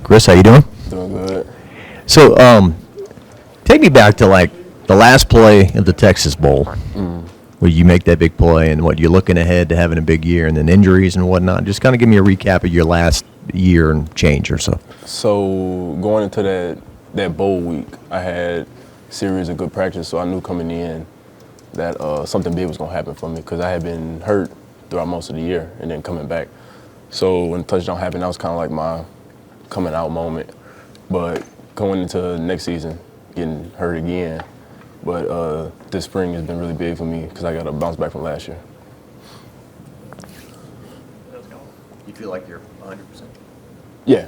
Chris, how you doing? Doing good. So, take me back to like the last play of the Texas Bowl, where you make that big play, and what you're looking ahead to having a big year, and then injuries and whatnot. Just kind of give me a recap of your last year and change or so. So going into that bowl week, I had a series of good practice, so I knew coming in that something big was going to happen for me because I had been hurt throughout most of the year and then coming back. So when the touchdown happened, that was kind of like my coming out moment. But going into next season, getting hurt again. But this spring has been really big for me because I got a bounce back from last year. You feel like you're 100%? Yeah.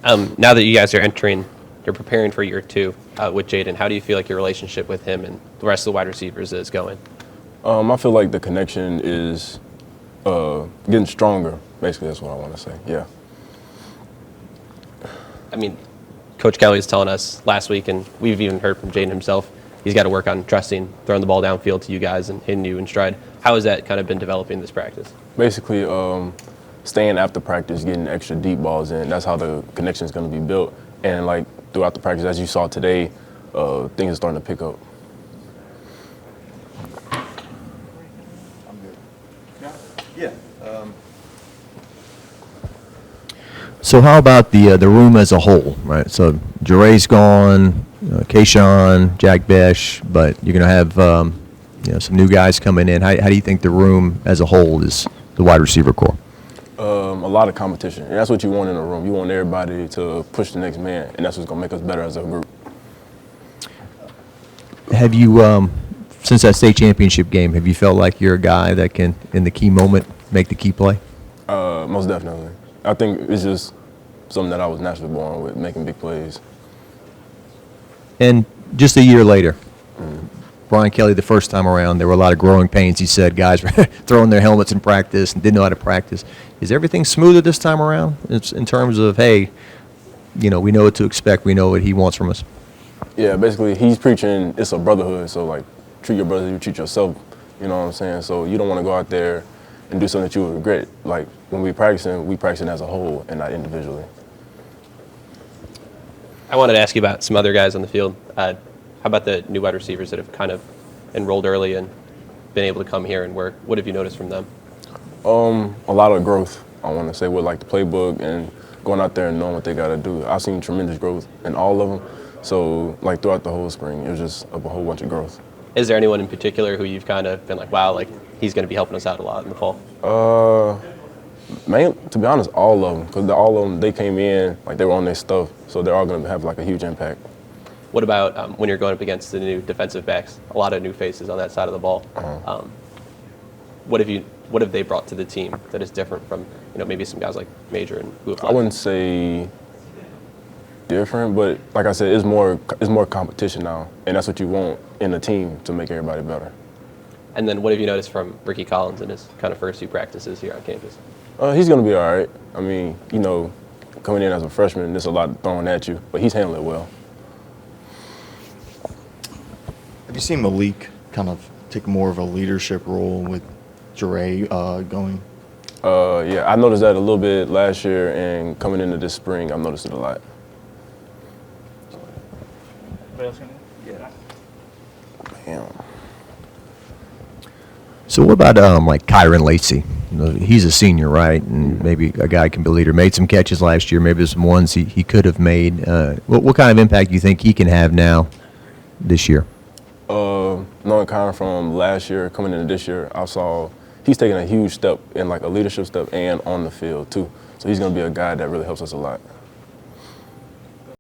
Now that you guys are you're preparing for year two with Jaden, how do you feel like your relationship with him and the rest of the wide receivers is going? I feel like the connection is getting stronger. Basically, that's what I want to say. Yeah. I mean, Coach Kelly was telling us last week, and we've even heard from Jaden himself, he's got to work on trusting, throwing the ball downfield to you guys and hitting you in stride. How has that kind of been developing this practice? Basically, staying after practice, getting extra deep balls in. That's how the connection is going to be built. And like throughout the practice, as you saw today, things are starting to pick up. Yeah. So how about the room as a whole, right? So Jaray's gone, Kayshawn, Jack Besh, but you're going to have some new guys coming in. How do you think the room as a whole is, the wide receiver core? A lot of competition, and that's what you want in a room. You want everybody to push the next man, and that's what's going to make us better as a group. Have you, since that state championship game, have you felt like you're a guy that can, in the key moment, make the key play? Most definitely. I think it's just something that I was naturally born with, making big plays. And just a year later, Brian Kelly, the first time around, there were a lot of growing pains. He said guys were throwing their helmets in practice and didn't know how to practice. Is everything smoother this time around? It's in terms of, hey, we know what to expect. We know what he wants from us. Yeah, basically he's preaching it's a brotherhood. So like treat your brother, you treat yourself. You know what I'm saying? So you don't want to go out there and do something that you would regret. Like when we practicing as a whole and not individually. I wanted to ask you about some other guys on the field. How about the new wide receivers that have kind of enrolled early and been able to come here and work? What have you noticed from them? A lot of growth, I want to say, with like the playbook and going out there and knowing what they got to do. I've seen tremendous growth in all of them. So like throughout the whole spring, it was just a whole bunch of growth. Is there anyone in particular who you've kind of been like, wow, like he's going to be helping us out a lot in the fall? To be honest, all of them, because all of them, they came in, like they were on their stuff, so they're all going to have like a huge impact. What about when you're going up against the new defensive backs? A lot of new faces on that side of the ball. What have they brought to the team that is different from maybe some guys like Major and who have left? I wouldn't say different, but like I said, it's more competition now, and that's what you want in a team to make everybody better. And then what have you noticed from Ricky Collins in his kind of first few practices here on campus? He's going to be all right. I mean, coming in as a freshman, there's a lot thrown at you, but he's handling it well. Have you seen Malik kind of take more of a leadership role with Jaray going? Yeah, I noticed that a little bit last year, and coming into this spring, I've noticed it a lot. Yeah. Damn. So what about like Kyron Lacey? He's a senior, right? And maybe a guy can be a leader. Made some catches last year. Maybe there's some ones he could have made. What kind of impact do you think he can have now this year? Knowing Kyron from last year, coming into this year, I saw he's taking a huge step in like a leadership step and on the field too. So he's going to be a guy that really helps us a lot.